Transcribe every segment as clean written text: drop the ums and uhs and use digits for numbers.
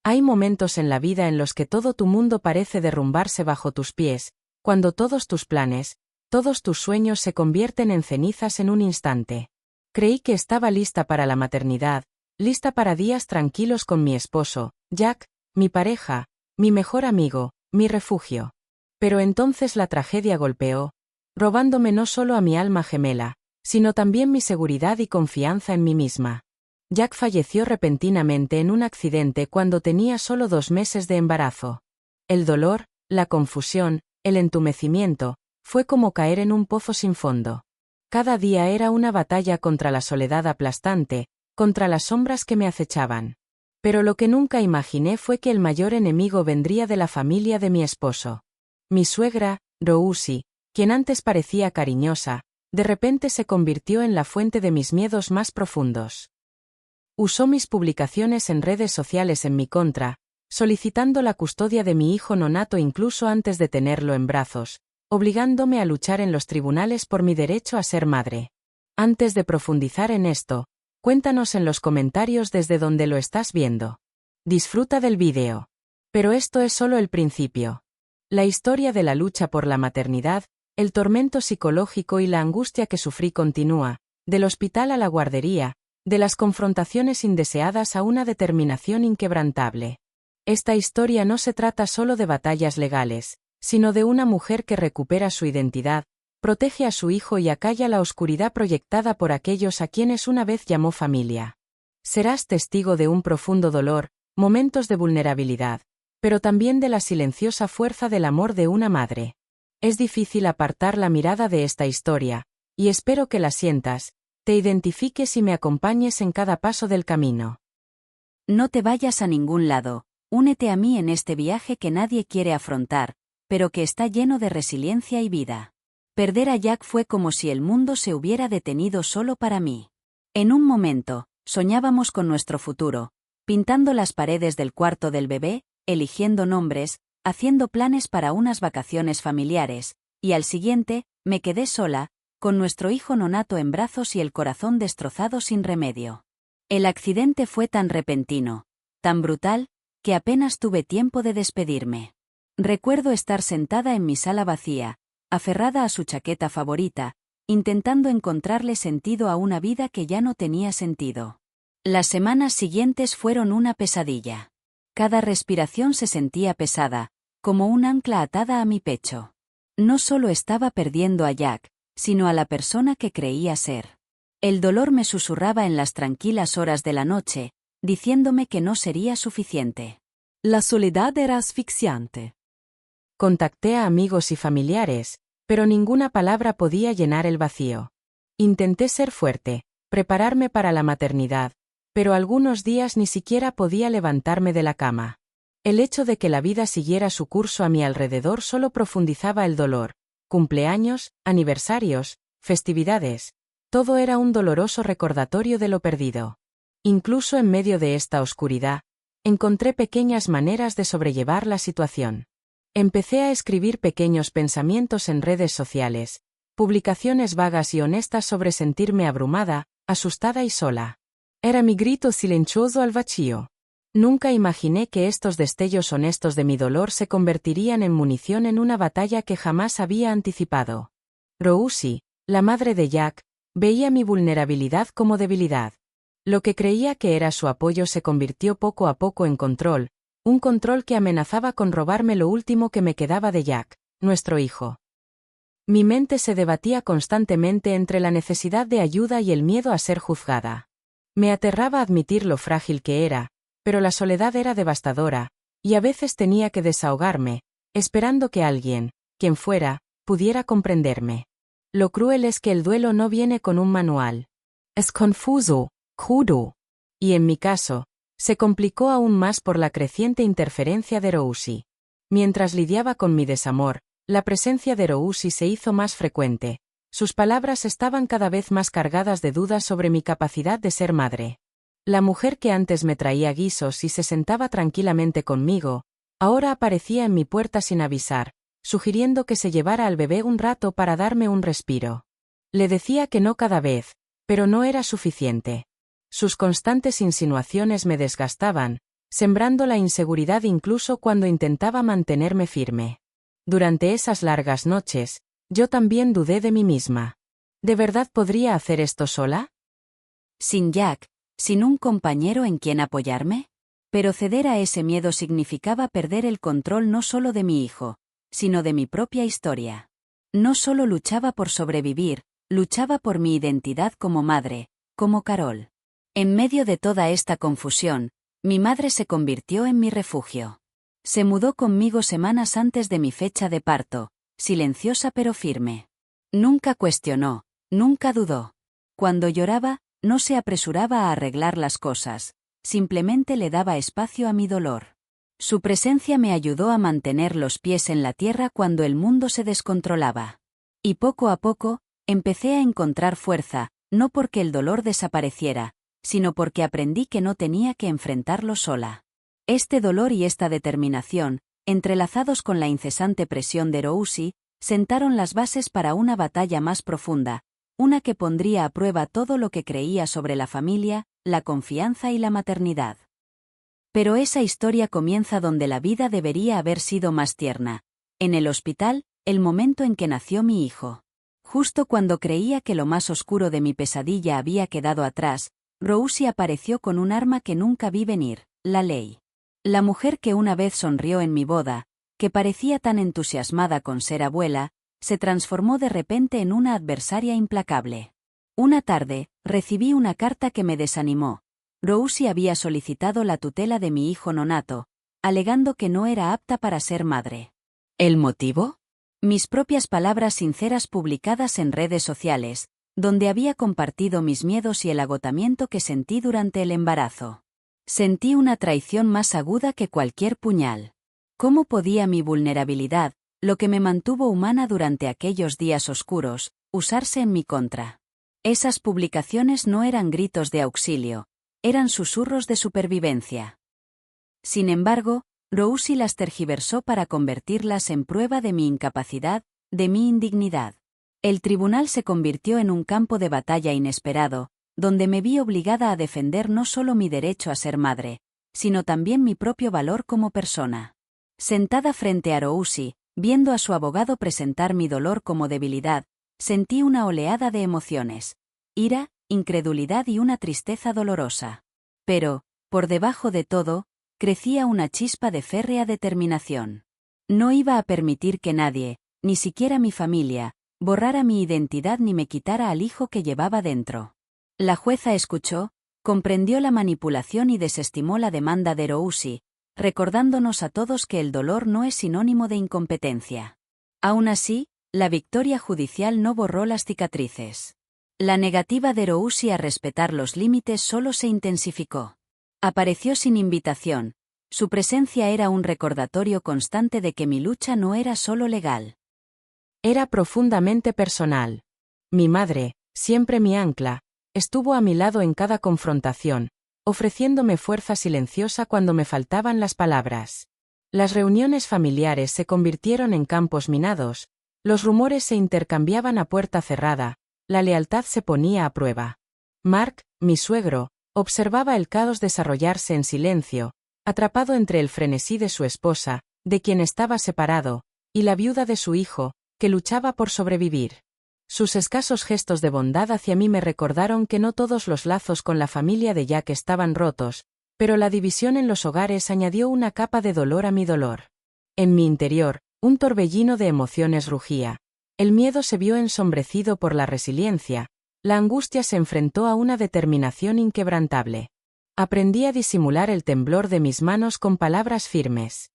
Hay momentos en la vida en los que todo tu mundo parece derrumbarse bajo tus pies, cuando todos tus planes, todos tus sueños se convierten en cenizas en un instante. Creí que estaba lista para la maternidad, lista para días tranquilos con mi esposo, Jack, mi pareja, mi mejor amigo, mi refugio. Pero entonces la tragedia golpeó, robándome no solo a mi alma gemela, sino también mi seguridad y confianza en mí misma. Jack falleció repentinamente en un accidente cuando tenía solo 2 meses de embarazo. El dolor, la confusión, el entumecimiento, fue como caer en un pozo sin fondo. Cada día era una batalla contra la soledad aplastante, contra las sombras que me acechaban. Pero lo que nunca imaginé fue que el mayor enemigo vendría de la familia de mi esposo. Mi suegra, Rosie, quien antes parecía cariñosa, de repente se convirtió en la fuente de mis miedos más profundos. Usó mis publicaciones en redes sociales en mi contra, solicitando la custodia de mi hijo nonato incluso antes de tenerlo en brazos, obligándome a luchar en los tribunales por mi derecho a ser madre. Antes de profundizar en esto, cuéntanos en los comentarios desde donde lo estás viendo. Disfruta del vídeo. Pero esto es solo el principio. La historia de la lucha por la maternidad, el tormento psicológico y la angustia que sufrí continúa, del hospital a la guardería, de las confrontaciones indeseadas a una determinación inquebrantable. Esta historia no se trata solo de batallas legales, sino de una mujer que recupera su identidad, protege a su hijo y acalla la oscuridad proyectada por aquellos a quienes una vez llamó familia. Serás testigo de un profundo dolor, momentos de vulnerabilidad, pero también de la silenciosa fuerza del amor de una madre. Es difícil apartar la mirada de esta historia, y espero que la sientas, te identifiques y me acompañes en cada paso del camino. No te vayas a ningún lado, únete a mí en este viaje que nadie quiere afrontar, pero que está lleno de resiliencia y vida. Perder a Jack fue como si el mundo se hubiera detenido solo para mí. En un momento, soñábamos con nuestro futuro, pintando las paredes del cuarto del bebé, eligiendo nombres, haciendo planes para unas vacaciones familiares, y al siguiente, me quedé sola, con nuestro hijo nonato en brazos y el corazón destrozado sin remedio. El accidente fue tan repentino, tan brutal, que apenas tuve tiempo de despedirme. Recuerdo estar sentada en mi sala vacía, aferrada a su chaqueta favorita, intentando encontrarle sentido a una vida que ya no tenía sentido. Las semanas siguientes fueron una pesadilla. Cada respiración se sentía pesada, como un ancla atada a mi pecho. No solo estaba perdiendo a Jack, sino a la persona que creía ser. El dolor me susurraba en las tranquilas horas de la noche, diciéndome que no sería suficiente. La soledad era asfixiante. Contacté a amigos y familiares, pero ninguna palabra podía llenar el vacío. Intenté ser fuerte, prepararme para la maternidad, pero algunos días ni siquiera podía levantarme de la cama. El hecho de que la vida siguiera su curso a mi alrededor solo profundizaba el dolor. Cumpleaños, aniversarios, festividades, todo era un doloroso recordatorio de lo perdido. Incluso en medio de esta oscuridad, encontré pequeñas maneras de sobrellevar la situación. Empecé a escribir pequeños pensamientos en redes sociales, publicaciones vagas y honestas sobre sentirme abrumada, asustada y sola. Era mi grito silencioso al vacío. Nunca imaginé que estos destellos honestos de mi dolor se convertirían en munición en una batalla que jamás había anticipado. Rosie, la madre de Jack, veía mi vulnerabilidad como debilidad. Lo que creía que era su apoyo se convirtió poco a poco en control, un control que amenazaba con robarme lo último que me quedaba de Jack, nuestro hijo. Mi mente se debatía constantemente entre la necesidad de ayuda y el miedo a ser juzgada. Me aterraba admitir lo frágil que era, pero la soledad era devastadora, y a veces tenía que desahogarme, esperando que alguien, quien fuera, pudiera comprenderme. Lo cruel es que el duelo no viene con un manual. Es confuso, crudo. Y en mi caso, se complicó aún más por la creciente interferencia de Rosie. Mientras lidiaba con mi desamor, la presencia de Rosie se hizo más frecuente. Sus palabras estaban cada vez más cargadas de dudas sobre mi capacidad de ser madre. La mujer que antes me traía guisos y se sentaba tranquilamente conmigo, ahora aparecía en mi puerta sin avisar, sugiriendo que se llevara al bebé un rato para darme un respiro. Le decía que no cada vez, pero no era suficiente. Sus constantes insinuaciones me desgastaban, sembrando la inseguridad incluso cuando intentaba mantenerme firme. Durante esas largas noches, yo también dudé de mí misma. ¿De verdad podría hacer esto sola? ¿Sin Jack? ¿Sin un compañero en quien apoyarme? Pero ceder a ese miedo significaba perder el control no solo de mi hijo, sino de mi propia historia. No solo luchaba por sobrevivir, luchaba por mi identidad como madre, como Carol. En medio de toda esta confusión, mi madre se convirtió en mi refugio. Se mudó conmigo semanas antes de mi fecha de parto, silenciosa pero firme. Nunca cuestionó, nunca dudó. Cuando lloraba, no se apresuraba a arreglar las cosas, simplemente le daba espacio a mi dolor. Su presencia me ayudó a mantener los pies en la tierra cuando el mundo se descontrolaba. Y poco a poco, empecé a encontrar fuerza, no porque el dolor desapareciera, sino porque aprendí que no tenía que enfrentarlo sola. Este dolor y esta determinación, entrelazados con la incesante presión de Rousi, sentaron las bases para una batalla más profunda, una que pondría a prueba todo lo que creía sobre la familia, la confianza y la maternidad. Pero esa historia comienza donde la vida debería haber sido más tierna. En el hospital, el momento en que nació mi hijo. Justo cuando creía que lo más oscuro de mi pesadilla había quedado atrás, Rousi apareció con un arma que nunca vi venir, la ley. La mujer que una vez sonrió en mi boda, que parecía tan entusiasmada con ser abuela, se transformó de repente en una adversaria implacable. Una tarde, recibí una carta que me desanimó. Rousi había solicitado la tutela de mi hijo nonato, alegando que no era apta para ser madre. ¿El motivo? Mis propias palabras sinceras publicadas en redes sociales, donde había compartido mis miedos y el agotamiento que sentí durante el embarazo. Sentí una traición más aguda que cualquier puñal. ¿Cómo podía mi vulnerabilidad, lo que me mantuvo humana durante aquellos días oscuros, usarse en mi contra? Esas publicaciones no eran gritos de auxilio, eran susurros de supervivencia. Sin embargo, Rousi las tergiversó para convertirlas en prueba de mi incapacidad, de mi indignidad. El tribunal se convirtió en un campo de batalla inesperado, donde me vi obligada a defender no solo mi derecho a ser madre, sino también mi propio valor como persona. Sentada frente a Rousi, viendo a su abogado presentar mi dolor como debilidad, sentí una oleada de emociones: ira, incredulidad y una tristeza dolorosa. Pero, por debajo de todo, crecía una chispa de férrea determinación. No iba a permitir que nadie, ni siquiera mi familia, borrara mi identidad ni me quitara al hijo que llevaba dentro. La jueza escuchó, comprendió la manipulación y desestimó la demanda de Rousi, recordándonos a todos que el dolor no es sinónimo de incompetencia. Aún así, la victoria judicial no borró las cicatrices. La negativa de Rousi a respetar los límites solo se intensificó. Apareció sin invitación. Su presencia era un recordatorio constante de que mi lucha no era solo legal. Era profundamente personal. Mi madre, siempre mi ancla, estuvo a mi lado en cada confrontación, ofreciéndome fuerza silenciosa cuando me faltaban las palabras. Las reuniones familiares se convirtieron en campos minados, los rumores se intercambiaban a puerta cerrada, la lealtad se ponía a prueba. Mark, mi suegro, observaba el caos desarrollarse en silencio, atrapado entre el frenesí de su esposa, de quien estaba separado, y la viuda de su hijo, que luchaba por sobrevivir. Sus escasos gestos de bondad hacia mí me recordaron que no todos los lazos con la familia de Jack estaban rotos, pero la división en los hogares añadió una capa de dolor a mi dolor. En mi interior, un torbellino de emociones rugía. El miedo se vio ensombrecido por la resiliencia, la angustia se enfrentó a una determinación inquebrantable. Aprendí a disimular el temblor de mis manos con palabras firmes.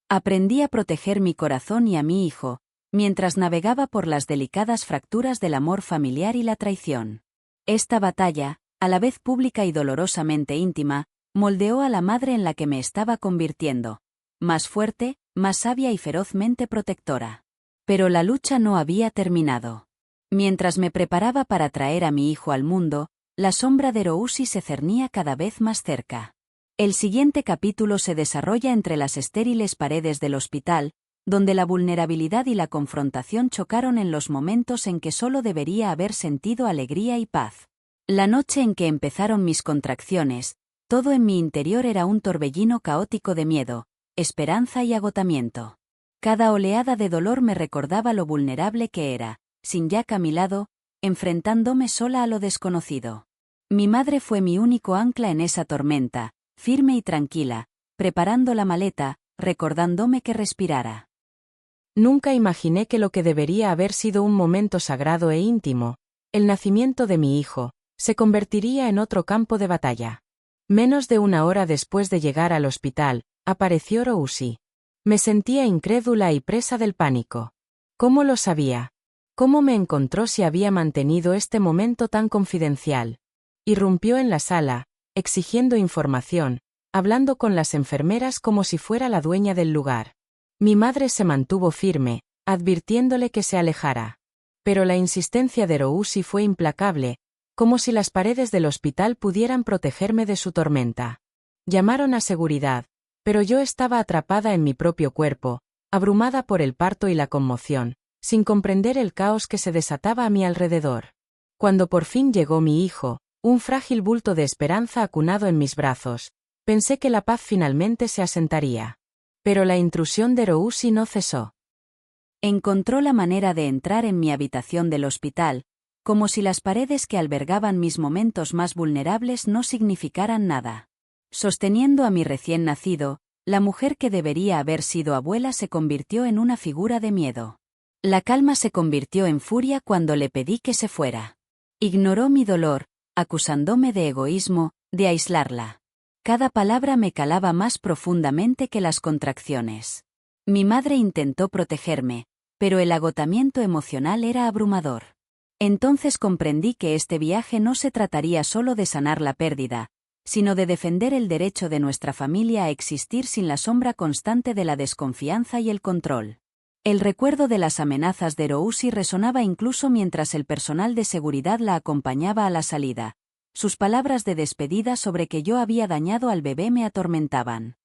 Aprendí a proteger mi corazón y a mi hijo, mientras navegaba por las delicadas fracturas del amor familiar y la traición. Esta batalla, a la vez pública y dolorosamente íntima, moldeó a la madre en la que me estaba convirtiendo, más fuerte, más sabia y ferozmente protectora. Pero la lucha no había terminado. Mientras me preparaba para traer a mi hijo al mundo, la sombra de Rousi se cernía cada vez más cerca. El siguiente capítulo se desarrolla entre las estériles paredes del hospital, donde la vulnerabilidad y la confrontación chocaron en los momentos en que solo debería haber sentido alegría y paz. La noche en que empezaron mis contracciones, Todo en mi interior era un torbellino caótico de miedo, esperanza y agotamiento. Cada oleada de dolor me recordaba lo vulnerable que era, sin Jack a mi lado, enfrentándome sola a lo desconocido. Mi madre fue mi único ancla en esa tormenta, firme y tranquila, preparando la maleta, recordándome que respirara. Nunca imaginé que lo que debería haber sido un momento sagrado e íntimo, el nacimiento de mi hijo, se convertiría en otro campo de batalla. Menos de una hora después de llegar al hospital, apareció Rosie. Me sentía incrédula y presa del pánico. ¿Cómo lo sabía? ¿Cómo me encontró si había mantenido este momento tan confidencial? Irrumpió en la sala, exigiendo información, hablando con las enfermeras como si fuera la dueña del lugar. Mi madre se mantuvo firme, advirtiéndole que se alejara. Pero la insistencia de Rosie fue implacable, como si las paredes del hospital pudieran protegerme de su tormenta. Llamaron a seguridad, pero yo estaba atrapada en mi propio cuerpo, abrumada por el parto y la conmoción, sin comprender el caos que se desataba a mi alrededor. Cuando por fin llegó mi hijo, un frágil bulto de esperanza acunado en mis brazos, pensé que la paz finalmente se asentaría. Pero la intrusión de Rosie no cesó. Encontró la manera de entrar en mi habitación del hospital, como si las paredes que albergaban mis momentos más vulnerables no significaran nada. Sosteniendo a mi recién nacido, la mujer que debería haber sido abuela se convirtió en una figura de miedo. La calma se convirtió en furia cuando le pedí que se fuera. Ignoró mi dolor, acusándome de egoísmo, de aislarla. Cada palabra me calaba más profundamente que las contracciones. Mi madre intentó protegerme, pero el agotamiento emocional era abrumador. Entonces comprendí que este viaje no se trataría solo de sanar la pérdida, sino de defender el derecho de nuestra familia a existir sin la sombra constante de la desconfianza y el control. El recuerdo de las amenazas de Rosie resonaba incluso mientras el personal de seguridad la acompañaba a la salida. Sus palabras de despedida sobre que yo había dañado al bebé me atormentaban.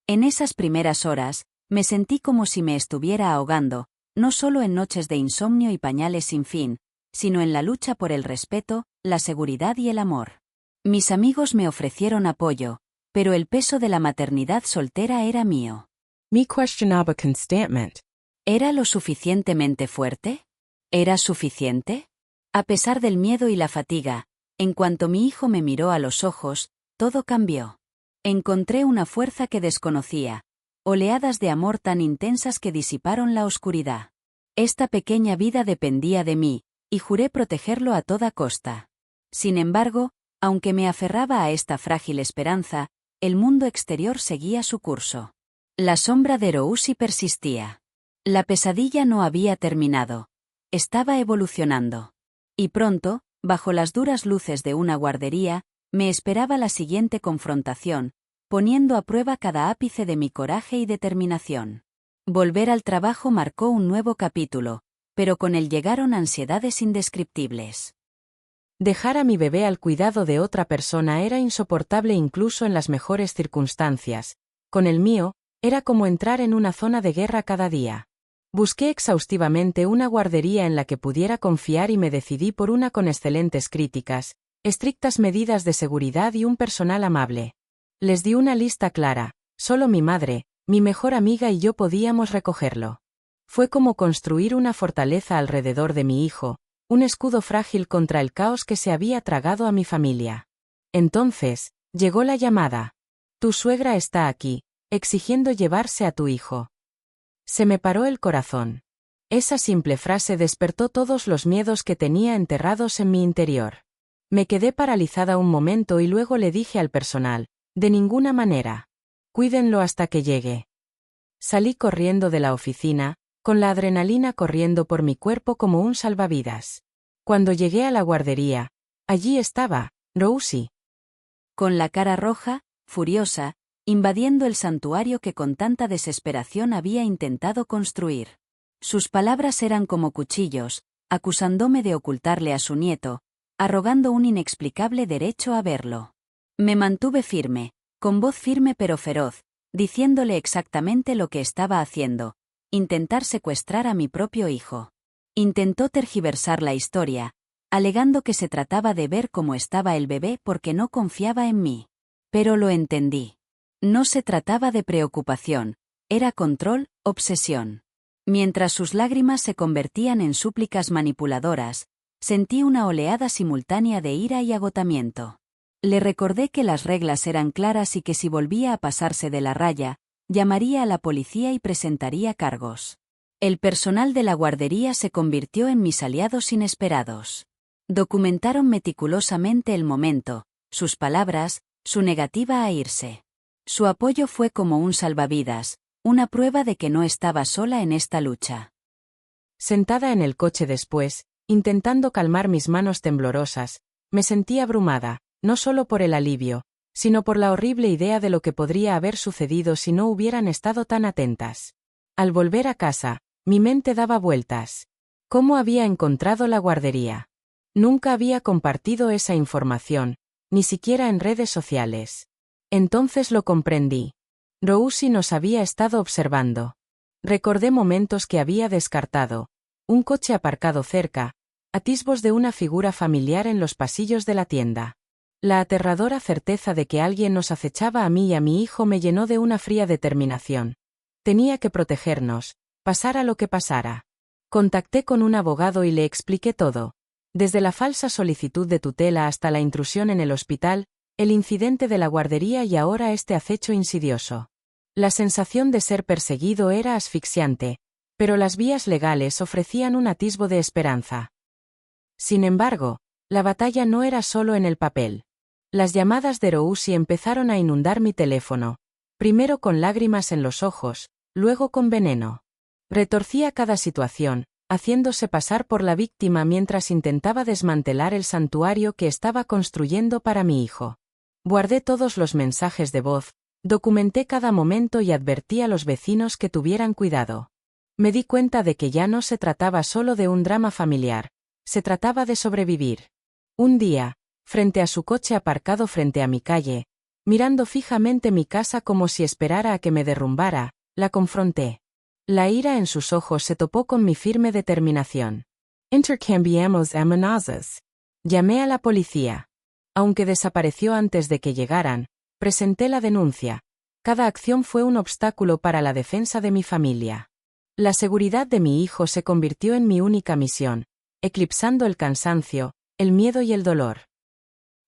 En esas primeras horas, me sentí como si me estuviera ahogando, no solo en noches de insomnio y pañales sin fin, sino en la lucha por el respeto, la seguridad y el amor. Mis amigos me ofrecieron apoyo, pero el peso de la maternidad soltera era mío. Me cuestionaba constantemente. ¿Era lo suficientemente fuerte? ¿Era suficiente? A pesar del miedo y la fatiga, en cuanto mi hijo me miró a los ojos, todo cambió. Encontré una fuerza que desconocía, oleadas de amor tan intensas que disiparon la oscuridad. Esta pequeña vida dependía de mí, y juré protegerlo a toda costa. Sin embargo, aunque me aferraba a esta frágil esperanza, el mundo exterior seguía su curso. La sombra de Rosie persistía. La pesadilla no había terminado. Estaba evolucionando. Y pronto, bajo las duras luces de una guardería, me esperaba la siguiente confrontación, poniendo a prueba cada ápice de mi coraje y determinación. Volver al trabajo marcó un nuevo capítulo, pero con él llegaron ansiedades indescriptibles. Dejar a mi bebé al cuidado de otra persona era insoportable incluso en las mejores circunstancias. Con el mío, era como entrar en una zona de guerra cada día. Busqué exhaustivamente una guardería en la que pudiera confiar y me decidí por una con excelentes críticas, estrictas medidas de seguridad y un personal amable. Les di una lista clara, solo mi madre, mi mejor amiga y yo podíamos recogerlo. Fue como construir una fortaleza alrededor de mi hijo, un escudo frágil contra el caos que se había tragado a mi familia. Entonces, llegó la llamada. Tu suegra está aquí, exigiendo llevarse a tu hijo. Se me paró el corazón. Esa simple frase despertó todos los miedos que tenía enterrados en mi interior. Me quedé paralizada un momento y luego le dije al personal, de ninguna manera. Cuídenlo hasta que llegue. Salí corriendo de la oficina, con la adrenalina corriendo por mi cuerpo como un salvavidas. Cuando llegué a la guardería, allí estaba, Rosie. Con la cara roja, furiosa, invadiendo el santuario que con tanta desesperación había intentado construir. Sus palabras eran como cuchillos, acusándome de ocultarle a su nieto, arrogando un inexplicable derecho a verlo. Me mantuve firme, con voz firme pero feroz, diciéndole exactamente lo que estaba haciendo: intentar secuestrar a mi propio hijo. Intentó tergiversar la historia, alegando que se trataba de ver cómo estaba el bebé porque no confiaba en mí. Pero lo entendí. No se trataba de preocupación, era control, obsesión. Mientras sus lágrimas se convertían en súplicas manipuladoras, sentí una oleada simultánea de ira y agotamiento. Le recordé que las reglas eran claras y que si volvía a pasarse de la raya, llamaría a la policía y presentaría cargos. El personal de la guardería se convirtió en mis aliados inesperados. Documentaron meticulosamente el momento, sus palabras, su negativa a irse. Su apoyo fue como un salvavidas, una prueba de que no estaba sola en esta lucha. Sentada en el coche después, intentando calmar mis manos temblorosas, me sentí abrumada, no solo por el alivio, sino por la horrible idea de lo que podría haber sucedido si no hubieran estado tan atentas. Al volver a casa, mi mente daba vueltas. ¿Cómo había encontrado la guardería? Nunca había compartido esa información, ni siquiera en redes sociales. Entonces lo comprendí. Rosie nos había estado observando. Recordé momentos que había descartado. Un coche aparcado cerca, atisbos de una figura familiar en los pasillos de la tienda. La aterradora certeza de que alguien nos acechaba a mí y a mi hijo me llenó de una fría determinación. Tenía que protegernos, pasara lo que pasara. Contacté con un abogado y le expliqué todo. Desde la falsa solicitud de tutela hasta la intrusión en el hospital, el incidente de la guardería y ahora este acecho insidioso. La sensación de ser perseguido era asfixiante, pero las vías legales ofrecían un atisbo de esperanza. Sin embargo, la batalla no era solo en el papel. Las llamadas de Rosie empezaron a inundar mi teléfono, primero con lágrimas en los ojos, luego con veneno. Retorcía cada situación, haciéndose pasar por la víctima mientras intentaba desmantelar el santuario que estaba construyendo para mi hijo. Guardé todos los mensajes de voz, documenté cada momento y advertí a los vecinos que tuvieran cuidado. Me di cuenta de que ya no se trataba solo de un drama familiar, se trataba de sobrevivir. Un día, frente a su coche aparcado frente a mi calle, mirando fijamente mi casa como si esperara a que me derrumbara, la confronté. La ira en sus ojos se topó con mi firme determinación. Intercambiamos amenazas. Llamé a la policía. Aunque desapareció antes de que llegaran, presenté la denuncia. Cada acción fue un obstáculo para la defensa de mi familia. La seguridad de mi hijo se convirtió en mi única misión, eclipsando el cansancio, el miedo y el dolor.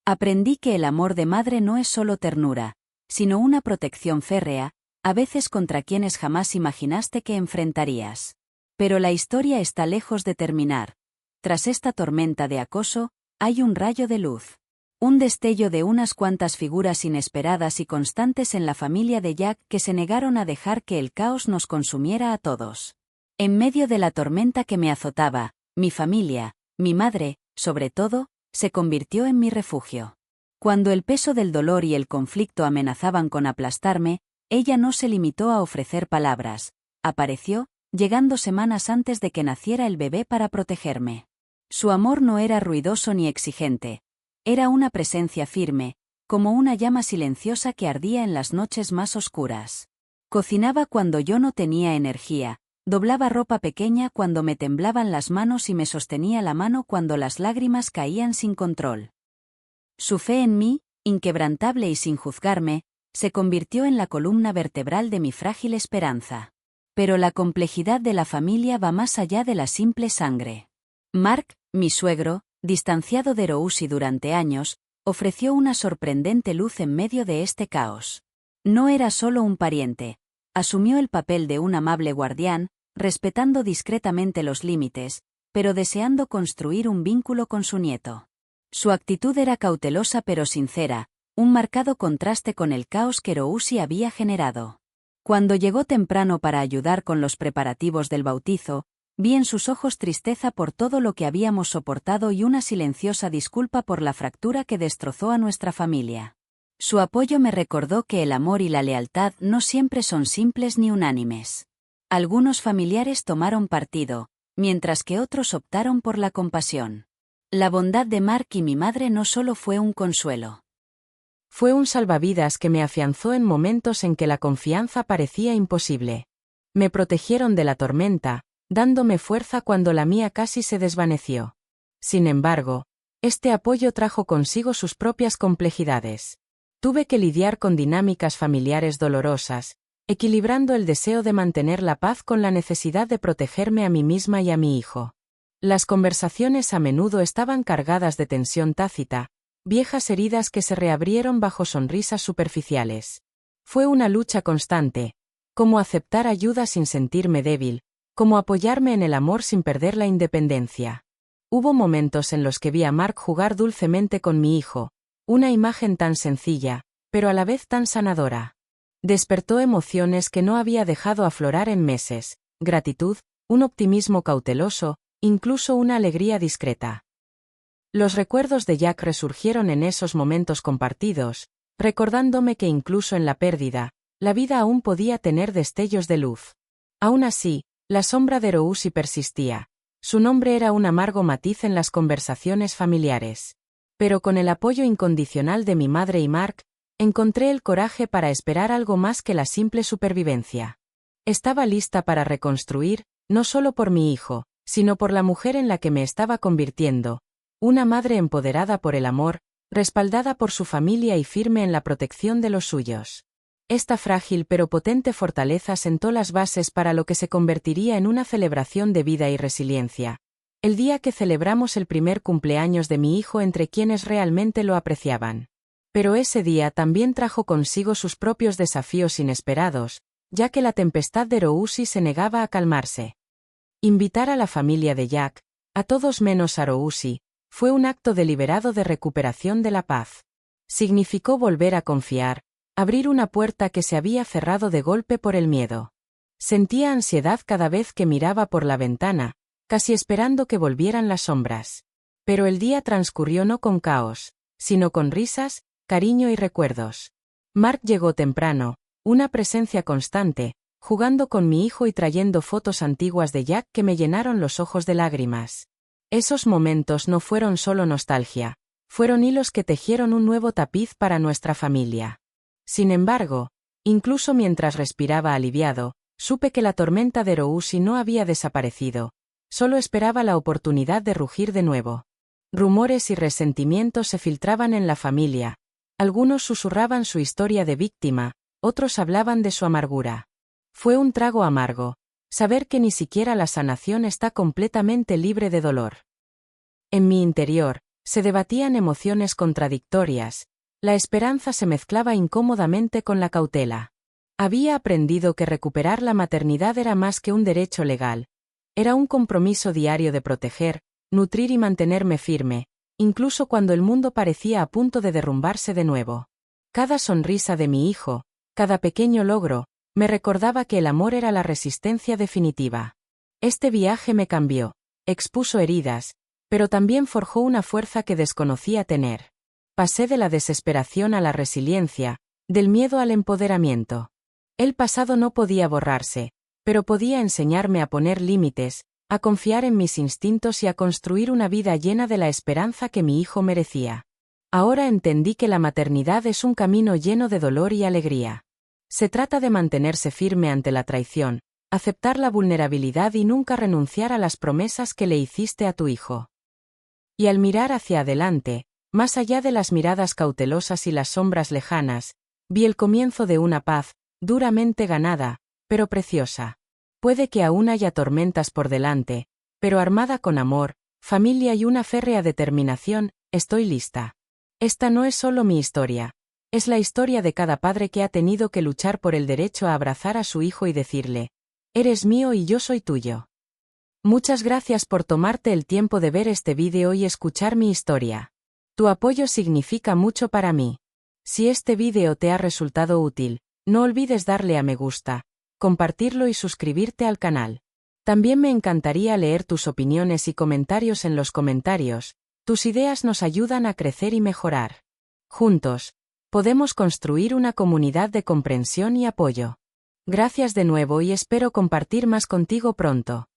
Aprendí que el amor de madre no es solo ternura, sino una protección férrea, a veces contra quienes jamás imaginaste que enfrentarías. Pero la historia está lejos de terminar. Tras esta tormenta de acoso, hay un rayo de luz. Un destello de unas cuantas figuras inesperadas y constantes en la familia de Jack que se negaron a dejar que el caos nos consumiera a todos. En medio de la tormenta que me azotaba, mi familia, mi madre, sobre todo, se convirtió en mi refugio. Cuando el peso del dolor y el conflicto amenazaban con aplastarme, ella no se limitó a ofrecer palabras, apareció, llegando semanas antes de que naciera el bebé para protegerme. Su amor no era ruidoso ni exigente, era una presencia firme, como una llama silenciosa que ardía en las noches más oscuras. Cocinaba cuando yo no tenía energía, doblaba ropa pequeña cuando me temblaban las manos y me sostenía la mano cuando las lágrimas caían sin control. Su fe en mí, inquebrantable y sin juzgarme, se convirtió en la columna vertebral de mi frágil esperanza. Pero la complejidad de la familia va más allá de la simple sangre. Mark, mi suegro, distanciado de Rosie durante años, ofreció una sorprendente luz en medio de este caos. No era solo un pariente, asumió el papel de un amable guardián, respetando discretamente los límites, pero deseando construir un vínculo con su nieto. Su actitud era cautelosa pero sincera, un marcado contraste con el caos que Rosie había generado. Cuando llegó temprano para ayudar con los preparativos del bautizo, vi en sus ojos tristeza por todo lo que habíamos soportado y una silenciosa disculpa por la fractura que destrozó a nuestra familia. Su apoyo me recordó que el amor y la lealtad no siempre son simples ni unánimes. Algunos familiares tomaron partido, mientras que otros optaron por la compasión. La bondad de Mark y mi madre no solo fue un consuelo. Fue un salvavidas que me afianzó en momentos en que la confianza parecía imposible. Me protegieron de la tormenta, dándome fuerza cuando la mía casi se desvaneció. Sin embargo, este apoyo trajo consigo sus propias complejidades. Tuve que lidiar con dinámicas familiares dolorosas, equilibrando el deseo de mantener la paz con la necesidad de protegerme a mí misma y a mi hijo. Las conversaciones a menudo estaban cargadas de tensión tácita, viejas heridas que se reabrieron bajo sonrisas superficiales. Fue una lucha constante, como aceptar ayuda sin sentirme débil, como apoyarme en el amor sin perder la independencia. Hubo momentos en los que vi a Mark jugar dulcemente con mi hijo, una imagen tan sencilla, pero a la vez tan sanadora. Despertó emociones que no había dejado aflorar en meses, gratitud, un optimismo cauteloso, incluso una alegría discreta. Los recuerdos de Jack resurgieron en esos momentos compartidos, recordándome que incluso en la pérdida, la vida aún podía tener destellos de luz. Aún así, la sombra de Rousi persistía. Su nombre era un amargo matiz en las conversaciones familiares. Pero con el apoyo incondicional de mi madre y Mark, encontré el coraje para esperar algo más que la simple supervivencia. Estaba lista para reconstruir, no solo por mi hijo, sino por la mujer en la que me estaba convirtiendo, una madre empoderada por el amor, respaldada por su familia y firme en la protección de los suyos. Esta frágil pero potente fortaleza sentó las bases para lo que se convertiría en una celebración de vida y resiliencia. El día que celebramos el primer cumpleaños de mi hijo entre quienes realmente lo apreciaban. Pero ese día también trajo consigo sus propios desafíos inesperados, ya que la tempestad de Rousi se negaba a calmarse. Invitar a la familia de Jack, a todos menos a Rousi, fue un acto deliberado de recuperación de la paz. Significó volver a confiar, abrir una puerta que se había cerrado de golpe por el miedo. Sentía ansiedad cada vez que miraba por la ventana, casi esperando que volvieran las sombras. Pero el día transcurrió no con caos, sino con risas, cariño y recuerdos. Mark llegó temprano, una presencia constante, jugando con mi hijo y trayendo fotos antiguas de Jack que me llenaron los ojos de lágrimas. Esos momentos no fueron solo nostalgia, fueron hilos que tejieron un nuevo tapiz para nuestra familia. Sin embargo, incluso mientras respiraba aliviado, supe que la tormenta de Rousi no había desaparecido, solo esperaba la oportunidad de rugir de nuevo. Rumores y resentimientos se filtraban en la familia. Algunos susurraban su historia de víctima, otros hablaban de su amargura. Fue un trago amargo, saber que ni siquiera la sanación está completamente libre de dolor. En mi interior, se debatían emociones contradictorias, la esperanza se mezclaba incómodamente con la cautela. Había aprendido que recuperar la maternidad era más que un derecho legal, era un compromiso diario de proteger, nutrir y mantenerme firme, incluso cuando el mundo parecía a punto de derrumbarse de nuevo. Cada sonrisa de mi hijo, cada pequeño logro, me recordaba que el amor era la resistencia definitiva. Este viaje me cambió, expuso heridas, pero también forjó una fuerza que desconocía tener. Pasé de la desesperación a la resiliencia, del miedo al empoderamiento. El pasado no podía borrarse, pero podía enseñarme a poner límites, a confiar en mis instintos y a construir una vida llena de la esperanza que mi hijo merecía. Ahora entendí que la maternidad es un camino lleno de dolor y alegría. Se trata de mantenerse firme ante la traición, aceptar la vulnerabilidad y nunca renunciar a las promesas que le hiciste a tu hijo. Y al mirar hacia adelante, más allá de las miradas cautelosas y las sombras lejanas, vi el comienzo de una paz, duramente ganada, pero preciosa. Puede que aún haya tormentas por delante, pero armada con amor, familia y una férrea determinación, estoy lista. Esta no es solo mi historia, es la historia de cada padre que ha tenido que luchar por el derecho a abrazar a su hijo y decirle: eres mío y yo soy tuyo. Muchas gracias por tomarte el tiempo de ver este vídeo y escuchar mi historia. Tu apoyo significa mucho para mí. Si este vídeo te ha resultado útil, no olvides darle a me gusta, compartirlo y suscribirte al canal. También me encantaría leer tus opiniones y comentarios en los comentarios, tus ideas nos ayudan a crecer y mejorar. Juntos, podemos construir una comunidad de comprensión y apoyo. Gracias de nuevo y espero compartir más contigo pronto.